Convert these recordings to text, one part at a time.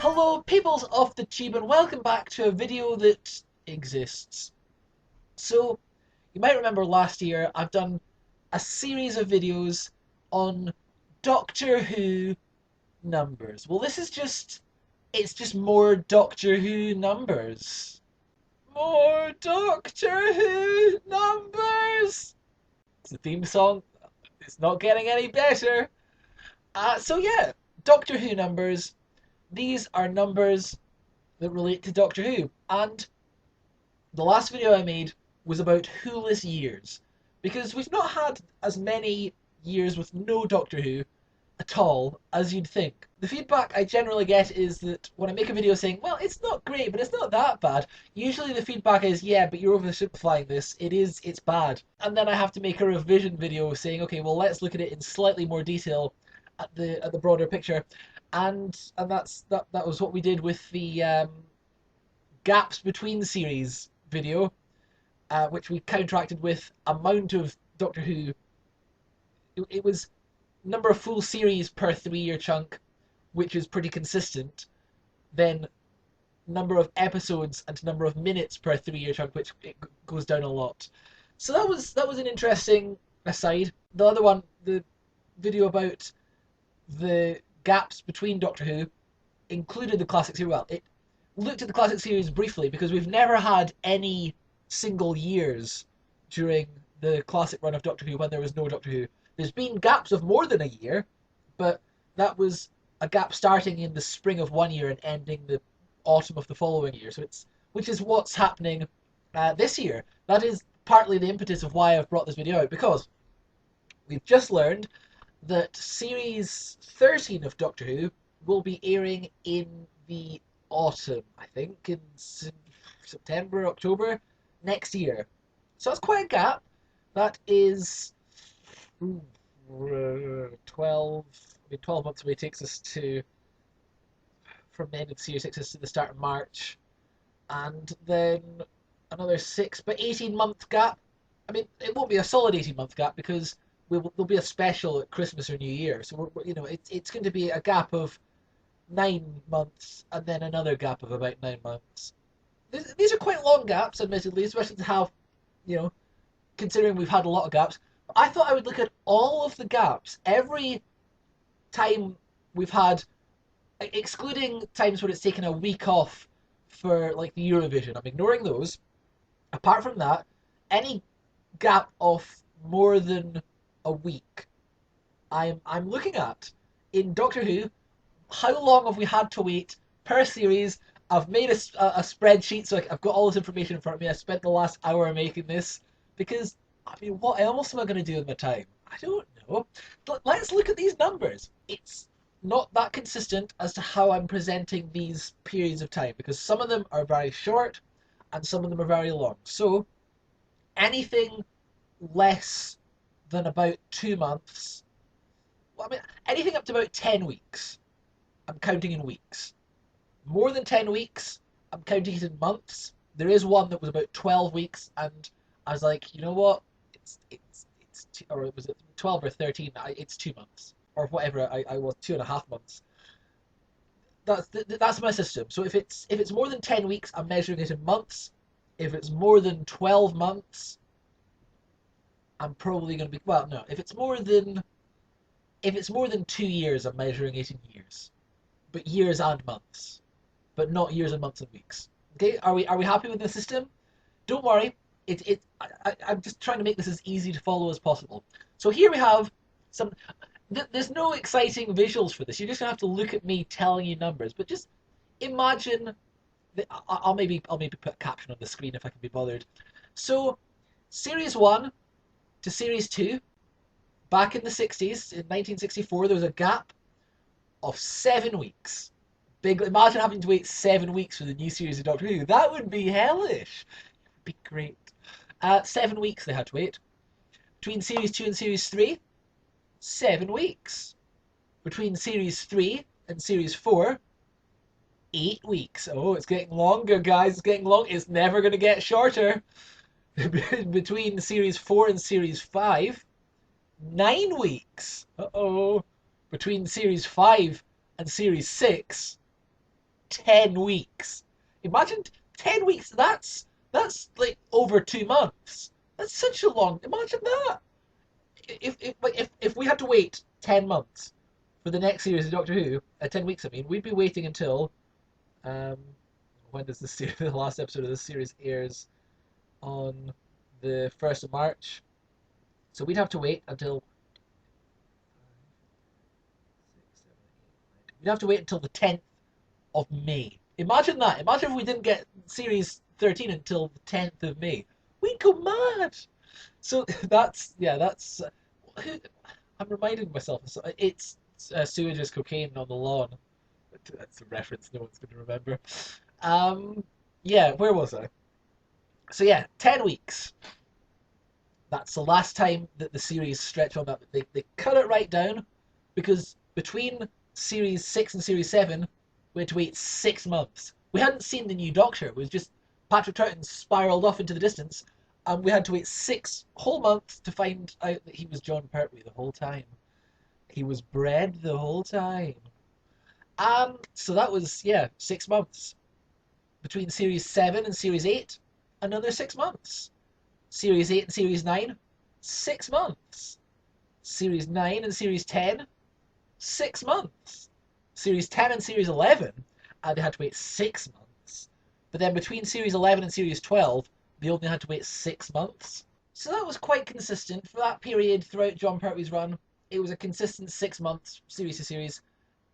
Hello, peoples of the tube, and welcome back to a video that exists. So, you might remember last year I've done a series of videos on Doctor Who numbers. Well, it's just more Doctor Who numbers. More Doctor Who numbers! It's the theme song. It's not getting any better. So yeah, Doctor Who numbers. These are numbers that relate to Doctor Who. And the last video I made was about Who-less years. Because we've not had as many years with no Doctor Who at all as you'd think. The feedback I generally get is that when I make a video saying, well, it's not great, but it's not that bad, usually the feedback is, yeah, but you're oversimplifying this. It's bad. And then I have to make a revision video saying, okay, well, let's look at it in slightly more detail at the broader picture. And that was what we did with the gaps between series video, which we counteracted with amount of Doctor Who. It was number of full series per 3-year chunk, which is pretty consistent. Then number of episodes and number of minutes per 3-year chunk, which it goes down a lot. So that was an interesting aside. The other one, the video about the gaps between Doctor Who, included the classic series. Well, it looked at the classic series briefly because we've never had any single years during the classic run of Doctor Who when there was no Doctor Who. There's been gaps of more than a year, but that was a gap starting in the spring of one year and ending the autumn of the following year. So which is what's happening this year. That is partly the impetus of why I've brought this video out, because we've just learned that series 13 of Doctor Who will be airing in the autumn, I think, in September, October next year. So that's quite a gap. That is 12 months away. Takes us to, from the end of the series, takes us to the start of March, and then another 18-month gap. I mean, it won't be a solid 18-month gap because there'll be a special at Christmas or New Year. So it's going to be a gap of 9 months and then another gap of about 9 months. These are quite long gaps, admittedly, especially to have, considering we've had a lot of gaps. I thought I would look at all of the gaps every time we've had, excluding times when it's taken a week off for like the Eurovision. I'm ignoring those. Apart from that, any gap of more than a week, I'm looking at in Doctor Who. How long have we had to wait per series? I've made a spreadsheet, so I've got all this information in front of me. I spent the last hour making this because, I mean, what else am I going to do with my time? I don't know. But let's look at these numbers. It's not that consistent as to how I'm presenting these periods of time, because some of them are very short and some of them are very long. So anything less than about 2 months, well, I mean, anything up to about 10 weeks, I'm counting in weeks. More than 10 weeks, I'm counting it in months. There is one that was about 12 weeks, and I was like, you know what? Or was it 12 or 13? It's 2 months, or whatever. I was 2.5 months. That's my system. So if it's more than 10 weeks, I'm measuring it in months. If it's more than 12 months, I'm probably going to be, well, no. If it's more than 2 years, I'm measuring it in years, but years and months, but not years and months and weeks. Okay, are we happy with the system? Don't worry. I'm just trying to make this as easy to follow as possible. So here we have some. There's no exciting visuals for this. You're just gonna have to look at me telling you numbers. But just imagine that I'll maybe put a caption on the screen if I can be bothered. So, series 1 to series 2, back in the 60s, in 1964, there was a gap of 7 weeks. Imagine having to wait 7 weeks for the new series of Doctor Who. That would be hellish. It would be great. 7 weeks they had to wait. Between series 2 and series 3, 7 weeks. Between series 3 and series 4, 8 weeks. Oh, it's getting longer, guys. It's getting long. It's never going to get shorter. Between series 4 and series 5, 9 weeks. Uh-oh. Between series 5 and series 6, 10 weeks. Imagine 10 weeks. That's like over 2 months. That's such a long. Imagine that. If we had to wait 10 months for the next series of Doctor Who, 10 weeks, I mean, we'd be waiting until um, when does the last episode of this series airs on the 1st of March. So we'd have to wait until we'd have to wait until the 10th of May. Imagine that. Imagine if we didn't get series 13 until the 10th of May. We'd go mad. So that's yeah. That's I'm reminding myself. It's sewage is cocaine on the lawn. That's a reference no one's going to remember. Um, yeah, where was I? So yeah, 10 weeks. That's the last time that the series stretched on that. They cut it right down because between series 6 and series 7, we had to wait 6 months. We hadn't seen the new Doctor. It was just Patrick Troughton spiraled off into the distance, and we had to wait 6 whole months to find out that he was John Pertwee the whole time. He was bred the whole time. So that was, yeah, 6 months. Between series 7 and series 8, another 6 months. Series 8 and series 9, 6 months. Series 9 and series 10, 6 months. Series 10 and series 11, they had to wait 6 months. But then between series 11 and series 12, they only had to wait 6 months. So that was quite consistent for that period throughout John Pertwee's run. It was a consistent 6 months, series to series.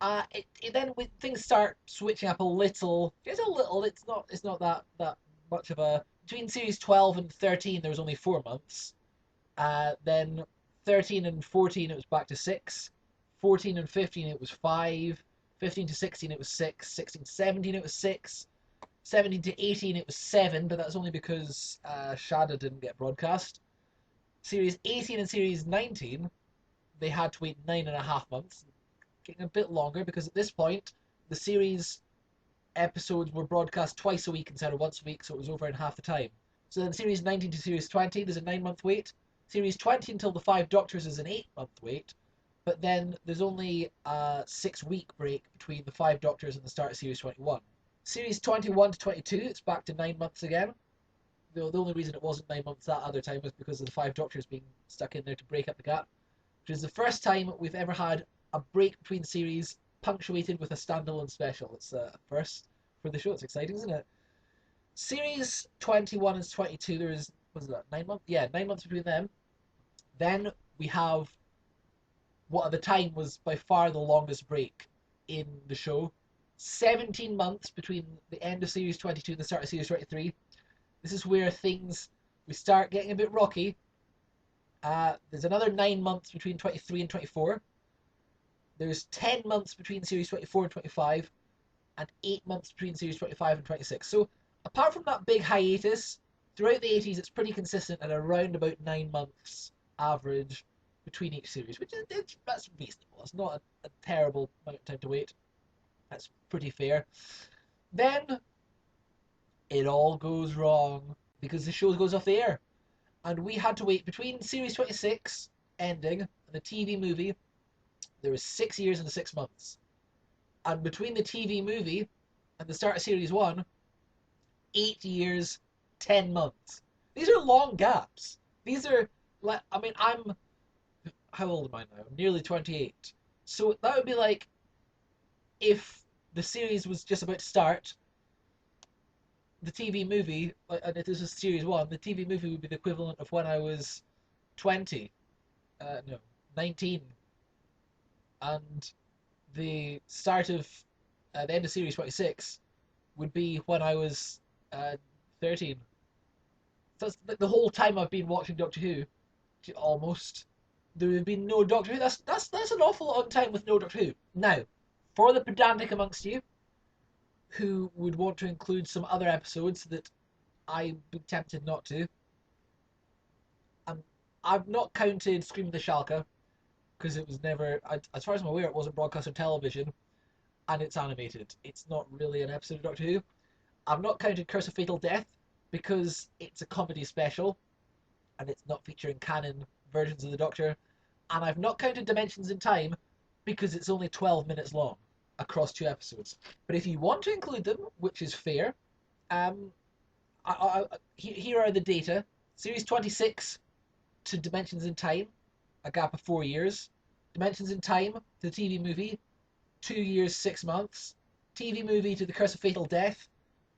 Then things start switching up a little. Just a little. It's not that much of a. Between series 12 and 13, there was only 4 months. Then 13 and 14, it was back to 6. 14 and 15, it was 5. 15 to 16, it was 6. 16 to 17, it was 6. 17 to 18, it was 7, but that's only because Shada didn't get broadcast. Series 18 and series 19, they had to wait 9.5 months, getting a bit longer because at this point, the series episodes were broadcast twice a week instead of once a week, so it was over in half the time. So then series 19 to series 20, there's a 9 month wait. Series 20 until the 5 Doctors is an 8 month wait. But then there's only a 6 week break between the 5 Doctors and the start of series 21. Series 21 to 22, it's back to 9 months again. The only reason it wasn't 9 months that other time was because of the 5 Doctors being stuck in there to break up the gap, which is the first time we've ever had a break between series punctuated with a standalone special. It's a first for the show. It's exciting, isn't it? Series 21 and 22, there's, was that 9 months? Yeah, 9 months between them. Then we have what at the time was by far the longest break in the show. 17 months between the end of series 22 and the start of series 23. This is where we start getting a bit rocky. There's another 9 months between 23 and 24. There's 10 months between series 24 and 25, and 8 months between series 25 and 26. So apart from that big hiatus, throughout the 80s it's pretty consistent at around about 9 months average between each series, which is that's reasonable. It's not a terrible amount of time to wait. That's pretty fair. Then it all goes wrong because the show goes off the air, and we had to wait between series 26 ending and the TV movie. There was 6 years and 6 months, and between the TV movie and the start of series 1, 8 years, 10 months. These are long gaps. These are like, I mean, I'm how old am I now? I'm nearly 28. So that would be like if the series was just about to start, the TV movie, and if this was series 1, the TV movie would be the equivalent of when I was 20. No, 19. And the start of the end of series 26 would be when I was 13. So that's the whole time I've been watching Doctor Who, almost. There would be no Doctor Who. That's an awful lot of time with no Doctor Who. Now, for the pedantic amongst you, who would want to include some other episodes that I'd be tempted not to, I've not counted Scream of the Shalka, because it was never, as far as I'm aware, it wasn't broadcast on television, and it's animated. It's not really an episode of Doctor Who. I've not counted Curse of Fatal Death, because it's a comedy special and it's not featuring canon versions of the Doctor. And I've not counted Dimensions in Time because it's only 12 minutes long across 2 episodes. But if you want to include them, which is fair, um, here are the data. Series 26 to Dimensions in Time, a gap of 4 years. Dimensions in Time to the TV movie, 2 years, 6 months. TV movie to The Curse of Fatal Death,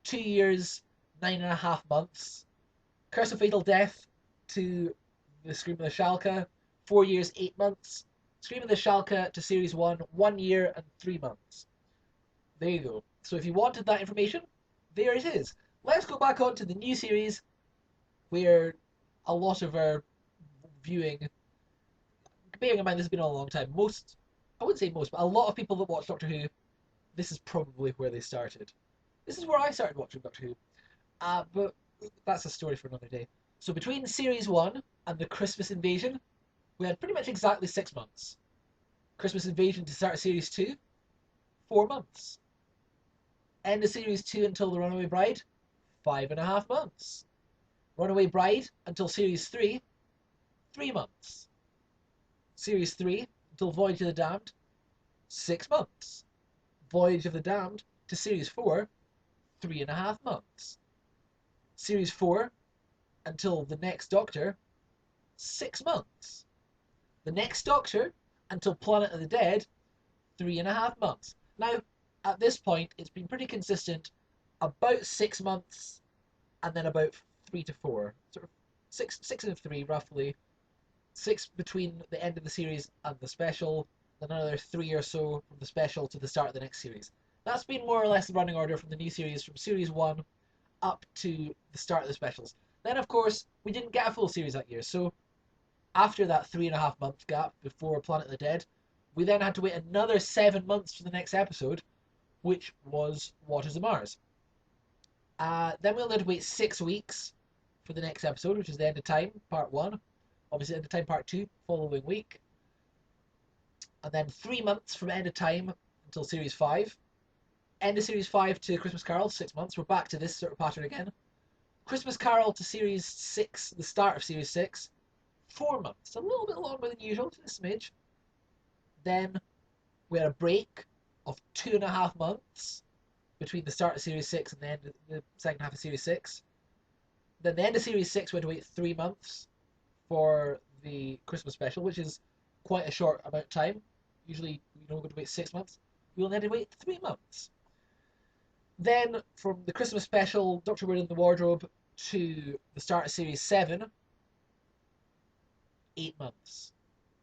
2 years, 9.5 months. Curse of Fatal Death to The Scream of the Shalka, 4 years, 8 months. Scream of the Shalka to Series 1, 1 year and 3 months. There you go. So if you wanted that information, there it is. Let's go back on to the new series where a lot of our viewing, bearing in mind this has been on a long time, I wouldn't say most, but a lot of people that watch Doctor Who, this is probably where they started. This is where I started watching Doctor Who. But that's a story for another day. So between Series 1 and the Christmas Invasion, we had pretty much exactly 6 months. Christmas Invasion to start Series 2, 4 months. End of Series 2 until The Runaway Bride, 5.5 months. Runaway Bride until Series 3, 3 months. Series 3 until Voyage of the Damned, 6 months. Voyage of the Damned to Series 4, 3.5 months. Series 4 until The Next Doctor, 6 months. The Next Doctor until Planet of the Dead, 3.5 months. Now, at this point, it's been pretty consistent, about 6 months, and then about 3 to 4, sort of six and 3 roughly. 6 between the end of the series and the special, then another 3 or so from the special to the start of the next series. That's been more or less the running order from the new series, from Series 1 up to the start of the specials. Then, of course, we didn't get a full series that year, so after that 3.5 month gap before Planet of the Dead, we then had to wait another 7 months for the next episode, which was Waters of Mars. Then we only had to wait 6 weeks for the next episode, which is The End of Time, Part 1. Obviously, End of Time Part 2, following week. And then 3 months from End of Time until Series 5. End of Series 5 to Christmas Carol, 6 months. We're back to this sort of pattern again. Christmas Carol to Series 6, the start of Series 6, 4 months. A little bit longer than usual, to a smidge. Then we had a break of 2.5 months between the start of Series 6 and the end of the second half of Series 6. Then the end of Series 6 we had to wait 3 months for the Christmas special, which is quite a short amount of time. Usually, we're going to wait 6 months. We only had to wait 3 months. Then, from the Christmas special, Doctor Weird in the Wardrobe, to the start of Series 7, 8 months.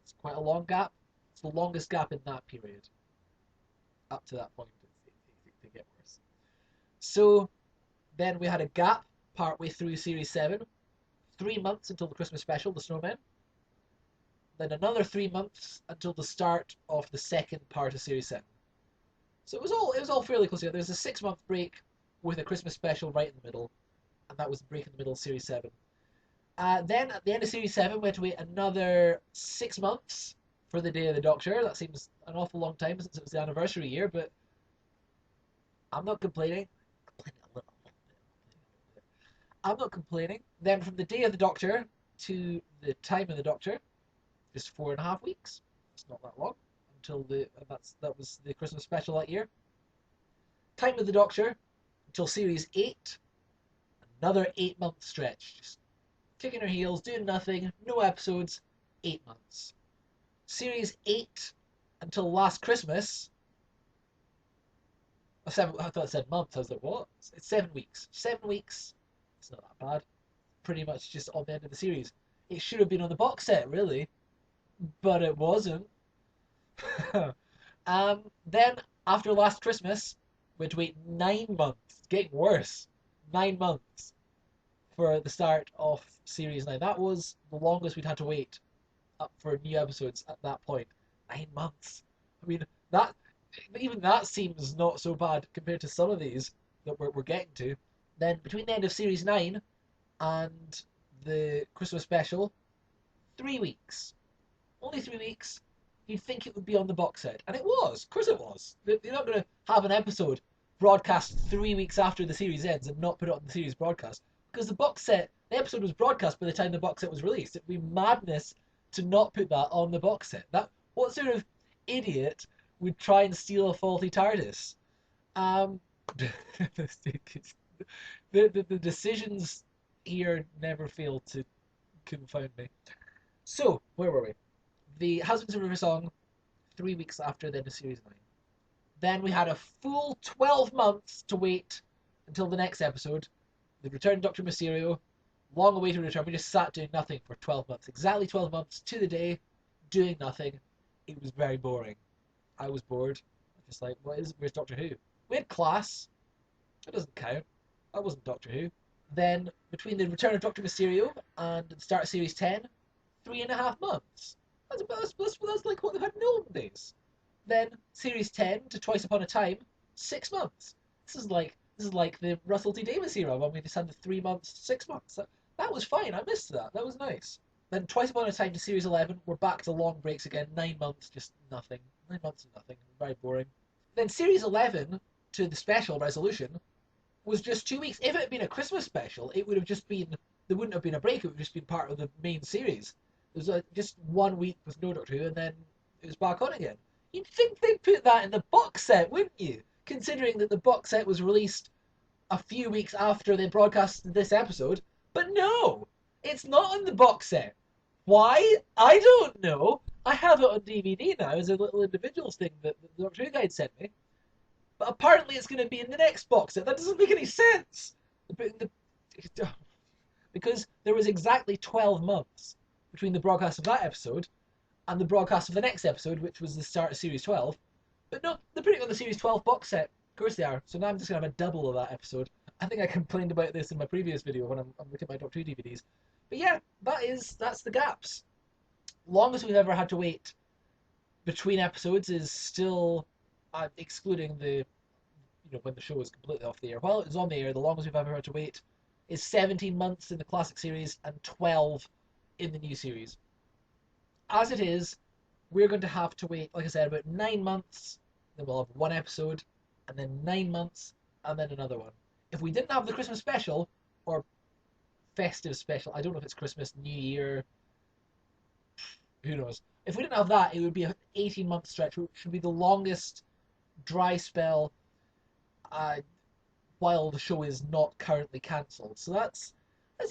It's quite a long gap. It's the longest gap in that period. Up to that point, they get worse. So, then we had a gap partway through Series 7, 3 months until the Christmas special, The Snowmen. Then another 3 months until the start of the second part of Series 7. So it was all fairly close together. There was a 6 month break with a Christmas special right in the middle, and that was the break in the middle of Series 7. Then at the end of Series 7, we had to wait another 6 months for the Day of the Doctor. That seems an awful long time since it was the anniversary year, but I'm not complaining. I'm not complaining. Then from the Day of the Doctor to the Time of the Doctor, just 4.5 weeks. It's not that long until that was the Christmas special that year. Time of the Doctor until Series 8, another 8 month stretch, just kicking her heels, doing nothing, no episodes, 8 months. Series 8 until last Christmas. I thought it said months. I was like, what? It's 7 weeks. 7 weeks. It's not that bad. Pretty much just on the end of the series. It should have been on the box set, really, but it wasn't. Then after last Christmas, we had to wait 9 months. It's getting worse. 9 months for the start of Series 9. That was the longest we'd had to wait up for new episodes at that point. 9 months. I mean, even that seems not so bad compared to some of these that we're getting to. Then between the end of Series 9 and the Christmas special, 3 weeks. Only 3 weeks. You'd think it would be on the box set. And it was. Of course it was. They're not going to have an episode broadcast 3 weeks after the series ends and not put it on the series broadcast. because the episode was broadcast by the time the box set was released. It'd be madness to not put that on the box set. What sort of idiot would try and steal a faulty TARDIS? Um, the decisions here never fail to confound me. So, where were we? The Husbands of River Song, 3 weeks after the end of Series 9. Then we had a full 12 months to wait until the next episode, the return of Dr. Mysterio. Long awaited return. We just sat doing nothing for 12 months. Exactly 12 months to the day, doing nothing. It was very boring. I was bored. Just like, where's Doctor Who? We had class. That doesn't count. That wasn't Doctor Who. Then, between the return of Dr. Mysterio and the start of Series 10, 3.5 months. That's like what they had in the olden days. Then Series 10 to Twice Upon a Time, 6 months. This is like the Russell T Davies era when we just had the 3 months, 6 months. That was fine. I missed that. That was nice. Then Twice Upon a Time to Series 11, we're back to long breaks again. 9 months, just nothing. 9 months of nothing. Very boring. Then Series 11 to the special Resolution was just 2 weeks. If it had been a Christmas special, it would have just been, there wouldn't have been a break. It would have just been part of the main series. It was just 1 week with no Doctor Who, and then it was back on again. You'd think they'd put that in the box set, wouldn't you? Considering that the box set was released a few weeks after they broadcasted this episode. But no, it's not in the box set. Why? I don't know. I have it on DVD now as a little individuals thing that the Doctor Who guide sent me. But apparently it's going to be in the next box set. That doesn't make any sense. Because there was exactly 12 months between the broadcast of that episode and the broadcast of the next episode, which was the start of Series 12. But no, they're putting it on the Series 12 box set. Of course they are. So now I'm just going to have a double of that episode. I think I complained about this in my previous video when I'm looking at my Doctor Who DVDs. But yeah, that's the gaps. Longest we've ever had to wait between episodes is still, excluding the, when the show was completely off the air. While it was on the air, the longest we've ever had to wait is 17 months in the classic series and 12 in the new series. As it is, we're going to have to wait, like I said, about 9 months. Then we'll have one episode, and then 9 months, and then another one. If we didn't have the Christmas special, or festive special, I don't know if it's Christmas, New Year, who knows. If we didn't have that, it would be an 18-month stretch, which would be the longest dry spell while the show is not currently cancelled. So that's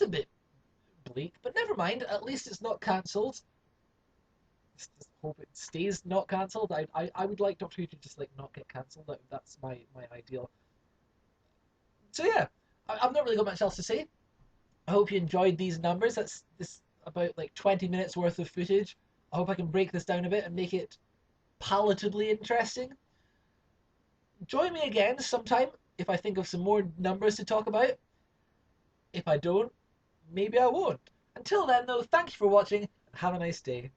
a bit bleak, but never mind. At least it's not cancelled. Just hope it stays not cancelled. I would like Doctor Who to just like not get cancelled. That's my ideal. So yeah, I've not really got much else to say. I hope you enjoyed these numbers. That's this about like 20 minutes worth of footage. I hope I can break this down a bit and make it palatably interesting. Join me again sometime if I think of some more numbers to talk about. If I don't, maybe I won't. Until then though, thank you for watching and have a nice day.